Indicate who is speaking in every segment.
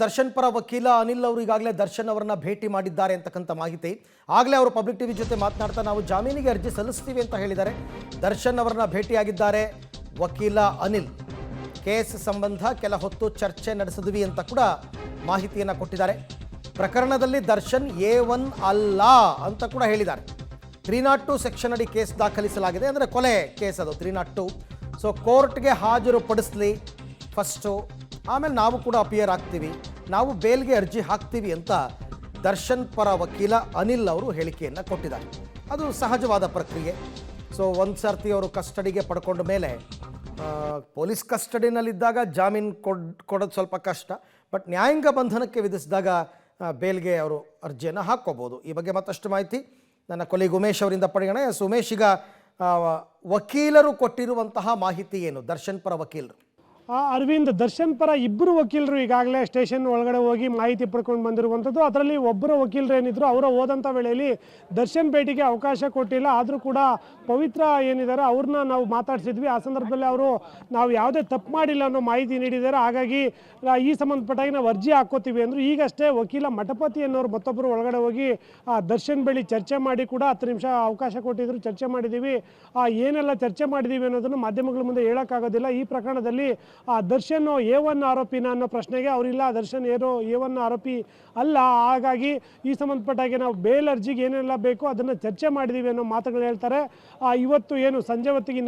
Speaker 1: ದರ್ಶನ್ ಪರ ವಕೀಲ ಅನಿಲ್ ಅವರು ಈಗಾಗಲೇ ದರ್ಶನ್ ಅವರನ್ನ ಭೇಟಿ ಮಾಡಿದ್ದಾರೆ ಅಂತಕ್ಕಂಥ ಮಾಹಿತಿ. ಆಗಲೇ ಅವರು ಪಬ್ಲಿಕ್ ಟಿವಿ ಜೊತೆ ಮಾತನಾಡ್ತಾ ನಾವು ಜಾಮೀನಿಗೆ ಅರ್ಜಿ ಸಲ್ಲಿಸ್ತೀವಿ ಅಂತ ಹೇಳಿದ್ದಾರೆ. ದರ್ಶನ್ ಅವರನ್ನ ಭೇಟಿಯಾಗಿದ್ದಾರೆ ವಕೀಲ ಅನಿಲ್. ಕೇಸ್ ಸಂಬಂಧ ಕೆಲ ಹೊತ್ತು ಚರ್ಚೆ ನಡೆಸಿದ್ವಿ ಅಂತ ಕೂಡ ಮಾಹಿತಿಯನ್ನು ಕೊಟ್ಟಿದ್ದಾರೆ. ಪ್ರಕರಣದಲ್ಲಿ ದರ್ಶನ್ A1 ಅಲ್ಲ ಅಂತ ಕೂಡ ಹೇಳಿದ್ದಾರೆ. 302 ಸೆಕ್ಷನ್ ಅಡಿ ಕೇಸ್ ದಾಖಲಿಸಲಾಗಿದೆ, ಅಂದರೆ ಕೊಲೆ ಕೇಸ್ ಅದು 302. ಸೊ ಕೋರ್ಟ್ಗೆ ಹಾಜರುಪಡಿಸಲಿ ಫಸ್ಟು, ಆಮೇಲೆ ನಾವು ಕೂಡ ಅಪಿಯರ್ ಆಗ್ತೀವಿ, ನಾವು ಬೇಲ್ಗೆ ಅರ್ಜಿ ಹಾಕ್ತೀವಿ ಅಂತ ದರ್ಶನ್ ಪರ ವಕೀಲ ಅನಿಲ್ ಅವರು ಹೇಳಿಕೆಯನ್ನು ಕೊಟ್ಟಿದ್ದಾರೆ. ಅದು ಸಹಜವಾದ ಪ್ರಕ್ರಿಯೆ. ಸೊ ಒಂದು ಸರ್ತಿ ಅವರು ಕಸ್ಟಡಿಗೆ ಪಡ್ಕೊಂಡ ಮೇಲೆ ಪೊಲೀಸ್ ಕಸ್ಟಡಿನಲ್ಲಿದ್ದಾಗ ಜಾಮೀನು ಕೊಡೋದು ಸ್ವಲ್ಪ ಕಷ್ಟ, ಬಟ್ ನ್ಯಾಯಾಂಗ ಬಂಧನಕ್ಕೆ ವಿಧಿಸಿದಾಗ ಬೇಲ್ಗೆ ಅವರು ಅರ್ಜಿಯನ್ನು ಹಾಕ್ಕೋಬೋದು. ಈ ಬಗ್ಗೆ ಮತ್ತಷ್ಟು ಮಾಹಿತಿ ನನ್ನ ಕೊಲೀಗ್ ಉಮೇಶ್ ಅವರಿಂದ ಪಡೆಯೋಣ. ಉಮೇಶ್, ಈಗ ವಕೀಲರು ಕೊಟ್ಟಿರುವಂತಹ ಮಾಹಿತಿ ಏನು? ದರ್ಶನ್ ಪರ ವಕೀಲರು
Speaker 2: ಅರವಿಂದ್, ದರ್ಶನ್ ಪರ ಇಬ್ಬರು ವಕೀಲರು ಈಗಾಗಲೇ ಸ್ಟೇಷನ್ ಒಳಗಡೆ ಹೋಗಿ ಮಾಹಿತಿ ಪಡ್ಕೊಂಡು ಬಂದಿರುವಂಥದ್ದು. ಅದರಲ್ಲಿ ಒಬ್ಬರು ವಕೀಲರು ಏನಿದ್ರು ಅವರ ಹೋದಂಥ ವೇಳೆಯಲ್ಲಿ ದರ್ಶನ್ ಭೇಟಿಗೆ ಅವಕಾಶ ಕೊಟ್ಟಿಲ್ಲ. ಆದರೂ ಕೂಡ ಪವಿತ್ರ ಏನಿದ್ದಾರೆ ಅವ್ರನ್ನ ನಾವು ಮಾತಾಡಿಸಿದ್ವಿ. ಆ ಸಂದರ್ಭದಲ್ಲಿ ಅವರು ನಾವು ಯಾವುದೇ ತಪ್ಪು ಮಾಡಿಲ್ಲ ಅನ್ನೋ ಮಾಹಿತಿ ನೀಡಿದ್ದಾರೆ. ಹಾಗಾಗಿ ಈ ಸಂಬಂಧಪಟ್ಟಾಗಿ ನಾವು ಅರ್ಜಿ ಹಾಕೋತೀವಿ ಅಂದರು. ಈಗಷ್ಟೇ ವಕೀಲ ಮಠಪತಿ ಅನ್ನೋರು ಮತ್ತೊಬ್ಬರು ಒಳಗಡೆ ಹೋಗಿ ದರ್ಶನ್ ಬಳಿ ಚರ್ಚೆ ಮಾಡಿ ಕೂಡ 10 ನಿಮಿಷ ಅವಕಾಶ ಕೊಟ್ಟಿದ್ರು. ಚರ್ಚೆ ಮಾಡಿದ್ದೀವಿ, ಏನೆಲ್ಲ ಚರ್ಚೆ ಮಾಡಿದ್ದೀವಿ ಅನ್ನೋದನ್ನು ಮಾಧ್ಯಮಗಳ ಮುಂದೆ ಹೇಳೋಕ್ಕಾಗೋದಿಲ್ಲ. ಈ ಪ್ರಕರಣದಲ್ಲಿ ದರ್ಶನ್ A1 ಆರೋಪಿನ ಅನ್ನೋ ಪ್ರಶ್ನೆಗೆ ಅವರಿಲ್ಲ, ದರ್ಶನ್ A1 ಆರೋಪಿ ಅಲ್ಲ. ಹಾಗಾಗಿ ಈ ಸಂಬಂಧಪಟ್ಟಾಗೆ ನಾವು ಬೇಲ್ ಅರ್ಜಿಗೆ ಏನೆಲ್ಲ ಬೇಕೋ ಅದನ್ನು ಚರ್ಚೆ ಮಾಡಿದ್ದೀವಿ ಅನ್ನೋ ಮಾತುಗಳು ಹೇಳ್ತಾರೆ. ಇವತ್ತು ಏನು ಸಂಜೆ ಹೊತ್ತಿಗೆ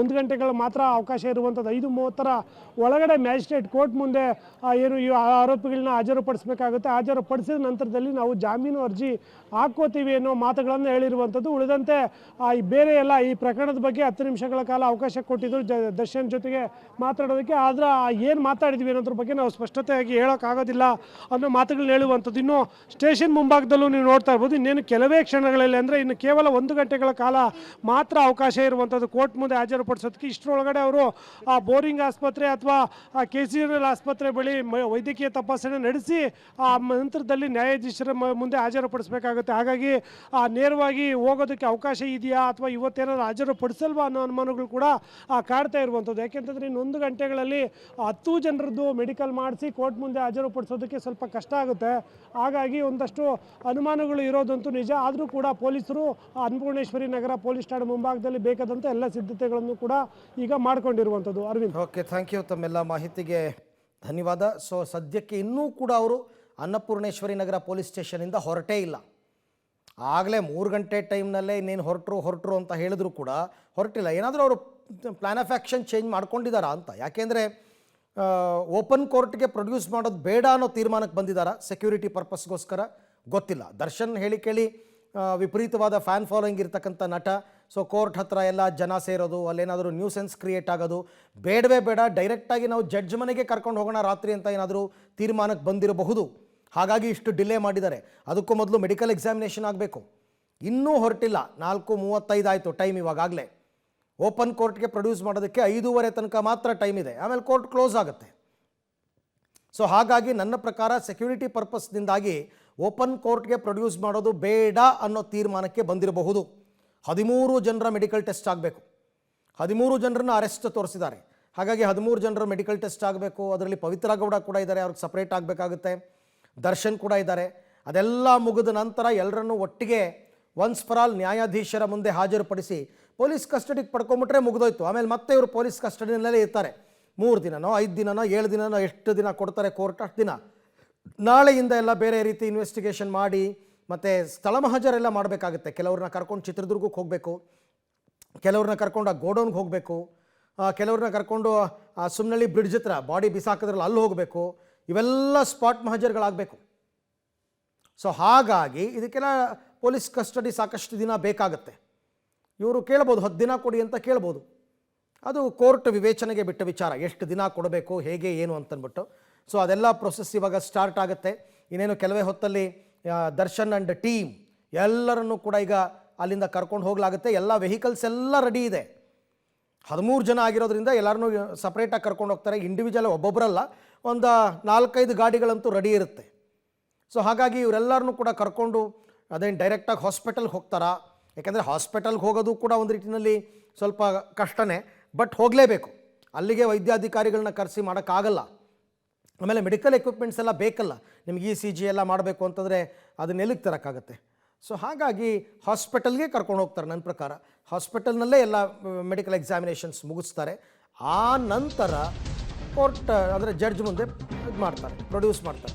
Speaker 2: 1 ಗಂಟೆಗಳ ಮಾತ್ರ ಅವಕಾಶ ಇರುವಂಥದ್ದು. 5:30 ಒಳಗಡೆ ಮ್ಯಾಜಿಸ್ಟ್ರೇಟ್ ಕೋರ್ಟ್ ಮುಂದೆ ಏನು ಈ ಆರೋಪಿಗಳನ್ನ ಹಾಜರುಪಡಿಸಬೇಕಾಗುತ್ತೆ. ಹಾಜರುಪಡಿಸಿದ ನಂತರದಲ್ಲಿ ನಾವು ಜಾಮೀನು ಅರ್ಜಿ ಹಾಕ್ಕೋತೀವಿ ಅನ್ನೋ ಮಾತುಗಳನ್ನು ಹೇಳಿರುವಂಥದ್ದು. ಉಳಿದಂತೆ ಬೇರೆ ಎಲ್ಲ ಈ ಪ್ರಕರಣದ ಬಗ್ಗೆ 10 ನಿಮಿಷಗಳ ಕಾಲ ಅವಕಾಶ ಕೊಟ್ಟಿದ್ರು ದರ್ಶನ್ ಜೊತೆಗೆ ಮಾತಾಡೋದಕ್ಕೆ. ಆದರೆ ಏನು ಮಾತಾಡಿದ್ವಿ ಅನ್ನೋದ್ರ ಬಗ್ಗೆ ನಾವು ಸ್ಪಷ್ಟತೆಯಾಗಿ ಹೇಳೋಕ್ಕಾಗೋದಿಲ್ಲ ಅನ್ನೋ ಮಾತುಗಳನ್ನ ಹೇಳುವಂಥದ್ದು. ಇನ್ನು ಸ್ಟೇಷನ್ ಮುಂಭಾಗದಲ್ಲೂ ನೀವು ನೋಡ್ತಾ ಇರ್ಬೋದು, ಇನ್ನೇನು ಕೆಲವೇ ಕ್ಷಣಗಳಲ್ಲಿ, ಅಂದರೆ ಇನ್ನು ಕೇವಲ 1 ಗಂಟೆಗಳ ಕಾಲ ಮಾತ್ರ ಅವಕಾಶ ಇರುವಂಥದ್ದು ಕೋರ್ಟ್ ಮುಂದೆ ಹಾಜರುಪಡಿಸೋದಕ್ಕೆ. ಇಷ್ಟರೊಳಗಡೆ ಅವರು ಬೋರಿಂಗ್ ಆಸ್ಪತ್ರೆ ಅಥವಾ KCRL ಆಸ್ಪತ್ರೆ ಬಳಿ ವೈದ್ಯಕೀಯ ತಪಾಸಣೆ ನಡೆಸಿ ನಂತರದಲ್ಲಿ ನ್ಯಾಯಾಧೀಶರ ಮುಂದೆ ಹಾಜರುಪಡಿಸಬೇಕಾಗುತ್ತೆ. ಹಾಗಾಗಿ ನೇರವಾಗಿ ಹೋಗೋದಕ್ಕೆ ಅವಕಾಶ ಇದೆಯಾ ಅಥವಾ ಇವತ್ತೇನಾದ್ರು ಹಾಜರುಪಡಿಸಲ್ವಾ ಅನ್ನೋ ಅನುಮಾನಗಳು ಕೂಡ ಕಾಡ್ತಾ ಇರುವಂಥದ್ದು. ಯಾಕೆಂತಂದರೆ ಇನ್ನು 1 ಗಂಟೆಗಳಲ್ಲಿ 10 ಜನರದ್ದು ಮೆಡಿಕಲ್ ಮಾಡಿಸಿ ಕೋರ್ಟ್ ಮುಂದೆ ಹಾಜರುಪಡಿಸೋದಕ್ಕೆ ಸ್ವಲ್ಪ ಕಷ್ಟ ಆಗುತ್ತೆ. ಹಾಗಾಗಿ ಒಂದಷ್ಟು ಅನುಮಾನಗಳು ಇರೋದಂತೂ ನಿಜ. ಆದರೂ ಕೂಡ ಪೊಲೀಸರು ಅನ್ನಪೂರ್ಣೇಶ್ವರಿ ನಗರ ಪೊಲೀಸ್ ಠಾಣೆ ಮುಂಭಾಗದಲ್ಲಿ ಬೇಕಾದಂಥ ಎಲ್ಲ ಸಿದ್ಧತೆಗಳನ್ನು ಕೂಡ ಈಗ ಮಾಡ್ಕೊಂಡಿರುವಂಥದ್ದು. Arvind,
Speaker 1: okay, thank you. ತಮ್ಮೆಲ್ಲ ಮಾಹಿತಿಗೆ ಧನ್ಯವಾದ. ಸೊ ಸದ್ಯಕ್ಕೆ ಇನ್ನೂ ಕೂಡ ಅವರು ಅನ್ನಪೂರ್ಣೇಶ್ವರಿ ನಗರ ಪೊಲೀಸ್ ಸ್ಟೇಷನಿಂದ ಹೊರಟೇ ಇಲ್ಲ. ಆಗಲೇ 3 ಗಂಟೆ ಟೈಮ್ನಲ್ಲೇ ಇನ್ನೇನು ಹೊರಟರು ಅಂತ ಹೇಳಿದ್ರು ಕೂಡ ಹೊರಟಿಲ್ಲ. ಏನಾದರೂ ಅವರು ಪ್ಲ್ಯಾನ್ ಆಫ್ ಆ್ಯಕ್ಷನ್ ಚೇಂಜ್ ಮಾಡ್ಕೊಂಡಿದ್ದಾರಾ ಅಂತ. ಯಾಕೆಂದರೆ ಓಪನ್ ಕೋರ್ಟ್ಗೆ ಪ್ರೊಡ್ಯೂಸ್ ಮಾಡೋದು ಬೇಡ ಅನ್ನೋ ತೀರ್ಮಾನಕ್ಕೆ ಬಂದಿದ್ದಾರಾ ಸೆಕ್ಯೂರಿಟಿ ಪರ್ಪಸ್ಗೋಸ್ಕರ ಗೊತ್ತಿಲ್ಲ. ದರ್ಶನ್ ಹೇಳಿ ಕೇಳಿ ವಿಪರೀತವಾದ ಫ್ಯಾನ್ ಫಾಲೋಯಿಂಗ್ ಇರ್ತಕ್ಕಂಥ ನಟ. ಸೊ ಕೋರ್ಟ್ ಹತ್ರ ಎಲ್ಲ ಜನ ಸೇರೋದು, ಅಲ್ಲೇನಾದರೂ ನ್ಯೂಸೆನ್ಸ್ ಕ್ರಿಯೇಟ್ ಆಗೋದು ಬೇಡವೇ ಬೇಡ, ಡೈರೆಕ್ಟಾಗಿ ನಾವು ಜಡ್ಜ್ ಮನೆಗೆ ಕರ್ಕೊಂಡು ಹೋಗೋಣ ರಾತ್ರಿ ಅಂತ ಏನಾದರೂ ತೀರ್ಮಾನಕ್ಕೆ ಬಂದಿರಬಹುದು. ಹಾಗಾಗಿ ಇಷ್ಟು ಡಿಲೇ ಮಾಡಿದ್ದಾರೆ. ಅದಕ್ಕೂ ಮೊದಲು ಮೆಡಿಕಲ್ ಎಕ್ಸಾಮಿನೇಷನ್ ಆಗಬೇಕು. ಇನ್ನೂ ಹೊರಟಿಲ್ಲ. 4:35 ಆಯಿತು ಟೈಮ್ ಇವಾಗಲೇ. ಓಪನ್ ಕೋರ್ಟ್ಗೆ ಪ್ರೊಡ್ಯೂಸ್ ಮಾಡೋದಕ್ಕೆ 5:30 ತನಕ ಮಾತ್ರ ಟೈಮ್ ಇದೆ, ಆಮೇಲೆ ಕೋರ್ಟ್ ಕ್ಲೋಸ್ ಆಗುತ್ತೆ. ಸೊ ಹಾಗಾಗಿ ನನ್ನ ಪ್ರಕಾರ ಸೆಕ್ಯೂರಿಟಿ ಪರ್ಪಸ್ನಿಂದಾಗಿ ಓಪನ್ ಕೋರ್ಟ್ಗೆ ಪ್ರೊಡ್ಯೂಸ್ ಮಾಡೋದು ಬೇಡ ಅನ್ನೋ ತೀರ್ಮಾನಕ್ಕೆ ಬಂದಿರಬಹುದು. 13 ಜನರ ಮೆಡಿಕಲ್ ಟೆಸ್ಟ್ ಆಗಬೇಕು. 13 ಜನರನ್ನ ಅರೆಸ್ಟ್ ತೋರಿಸಿದ್ದಾರೆ. ಹಾಗಾಗಿ 13 ಜನರ ಮೆಡಿಕಲ್ ಟೆಸ್ಟ್ ಆಗಬೇಕು. ಅದರಲ್ಲಿ ಪವಿತ್ರ ಗೌಡ ಕೂಡ ಇದ್ದಾರೆ, ಅವ್ರಿಗೆ ಸಪ್ರೇಟ್ ಆಗಬೇಕಾಗುತ್ತೆ. ದರ್ಶನ್ ಕೂಡ ಇದ್ದಾರೆ. ಅದೆಲ್ಲ ಮುಗಿದ ನಂತರ ಎಲ್ಲರನ್ನೂ ಒಟ್ಟಿಗೆ ಒನ್ಸ್ ಫಾರ್ ಆಲ್ ನ್ಯಾಯಾಧೀಶರ ಮುಂದೆ ಹಾಜರುಪಡಿಸಿ ಪೊಲೀಸ್ ಕಸ್ಟಡಿಗೆ ಪಡ್ಕೊಂಬಿಟ್ರೆ ಮುಗಿದೋಯ್ತು. ಆಮೇಲೆ ಮತ್ತೆ ಇವರು ಪೊಲೀಸ್ ಕಸ್ಟಡಿನಲ್ಲೇ ಇರ್ತಾರೆ. 3 ದಿನನೋ 5 ದಿನನೋ 7 ದಿನನೋ ಎಷ್ಟು ದಿನ ಕೊಡ್ತಾರೆ ಕೋರ್ಟ್ ಅಷ್ಟು ದಿನ. ನಾಳೆಯಿಂದ ಎಲ್ಲ ಬೇರೆ ರೀತಿ ಇನ್ವೆಸ್ಟಿಗೇಷನ್ ಮಾಡಿ ಮತ್ತು ಸ್ಥಳ ಮಹಜರೆಲ್ಲ ಮಾಡಬೇಕಾಗುತ್ತೆ. ಕೆಲವ್ರನ್ನ ಕರ್ಕೊಂಡು ಚಿತ್ರದುರ್ಗಕ್ಕೆ ಹೋಗಬೇಕು, ಕೆಲವ್ರನ್ನ ಕರ್ಕೊಂಡು ಆ ಗೋಡೌನ್ಗೆ ಹೋಗಬೇಕು, ಕೆಲವ್ರನ್ನ ಕರ್ಕೊಂಡು ಸುಮ್ನಳ್ಳಿ ಬ್ರಿಡ್ಜ್ ಹತ್ರ ಬಾಡಿ ಬಿಸಾಕಿದ್ರಲ್ಲ ಅಲ್ಲಿ ಹೋಗಬೇಕು. ಇವೆಲ್ಲ ಸ್ಪಾಟ್ ಮಹಜರ್ಗಳಾಗಬೇಕು. ಸೊ ಹಾಗಾಗಿ ಇದಕ್ಕೆಲ್ಲ ಪೊಲೀಸ್ ಕಸ್ಟಡಿ ಸಾಕಷ್ಟು ದಿನ ಬೇಕಾಗುತ್ತೆ. ಇವರು ಕೇಳ್ಬೋದು 10 ದಿನ ಕೊಡಿ ಅಂತ ಕೇಳ್ಬೋದು. ಅದು ಕೋರ್ಟ್ ವಿವೇಚನೆಗೆ ಬಿಟ್ಟ ವಿಚಾರ, ಎಷ್ಟು ದಿನ ಕೊಡಬೇಕು, ಹೇಗೆ ಏನು ಅಂತಂದ್ಬಿಟ್ಟು. ಸೊ ಅದೆಲ್ಲ ಪ್ರೊಸೆಸ್ ಇವಾಗ ಸ್ಟಾರ್ಟ್ ಆಗುತ್ತೆ. ಇನ್ನೇನು ಕೆಲವೇ ಹೊತ್ತಲ್ಲಿ ದರ್ಶನ್ ಆ್ಯಂಡ್ ಟೀಮ್ ಎಲ್ಲರನ್ನೂ ಕೂಡ ಈಗ ಅಲ್ಲಿಂದ ಕರ್ಕೊಂಡು ಹೋಗಲಾಗುತ್ತೆ. ಎಲ್ಲ ವೆಹಿಕಲ್ಸ್ ಎಲ್ಲ ರೆಡಿ ಇದೆ. 13 ಜನ ಆಗಿರೋದ್ರಿಂದ ಎಲ್ಲರನ್ನೂ ಸಪ್ರೇಟಾಗಿ ಕರ್ಕೊಂಡು ಹೋಗ್ತಾರೆ. ಇಂಡಿವಿಜುವಲ್ ಒಬ್ಬೊಬ್ಬರಲ್ಲ, ಒಂದು 4-5 ಗಾಡಿಗಳಂತೂ ರೆಡಿ ಇರುತ್ತೆ. ಸೊ ಹಾಗಾಗಿ ಇವರೆಲ್ಲರನ್ನೂ ಕೂಡ ಕರ್ಕೊಂಡು ಅದೇನು ಡೈರೆಕ್ಟಾಗಿ ಹಾಸ್ಪಿಟಲ್ಗೆ ಹೋಗ್ತಾರಾ? ಯಾಕೆಂದರೆ ಹಾಸ್ಪಿಟಲ್ಗೆ ಹೋಗೋದು ಕೂಡ ಒಂದು ರೀತಿಯಲ್ಲಿ ಸ್ವಲ್ಪ ಕಷ್ಟನೇ, ಬಟ್ ಹೋಗಲೇಬೇಕು. ಅಲ್ಲಿಗೆ ವೈದ್ಯಾಧಿಕಾರಿಗಳನ್ನ ಕರೆಸಿ ಮಾಡೋಕ್ಕಾಗಲ್ಲ. ಆಮೇಲೆ ಮೆಡಿಕಲ್ ಎಕ್ವಿಪ್ಮೆಂಟ್ಸ್ ಎಲ್ಲ ಬೇಕಲ್ಲ, ನಿಮ್ಗೆ ಇ ಸಿ ಜಿ ಎಲ್ಲ ಮಾಡಬೇಕು ಅಂತಂದರೆ ಅದನ್ನ ಎಲ್ಲಿಗೆ ತರೋಕ್ಕಾಗತ್ತೆ. ಸೊ ಹಾಗಾಗಿ ಹಾಸ್ಪಿಟಲ್ಗೆ ಕರ್ಕೊಂಡು ಹೋಗ್ತಾರೆ. ನನ್ನ ಪ್ರಕಾರ ಹಾಸ್ಪಿಟಲ್ನಲ್ಲೇ ಎಲ್ಲ ಮೆಡಿಕಲ್ ಎಕ್ಸಾಮಿನೇಷನ್ಸ್ ಮುಗಿಸ್ತಾರೆ. ಆ ನಂತರ ಕೋರ್ಟ್ ಅಂದರೆ ಜಡ್ಜ್ ಮುಂದೆ ಇದು ಮಾಡ್ತಾರೆ, ಪ್ರೊಡ್ಯೂಸ್ ಮಾಡ್ತಾರೆ.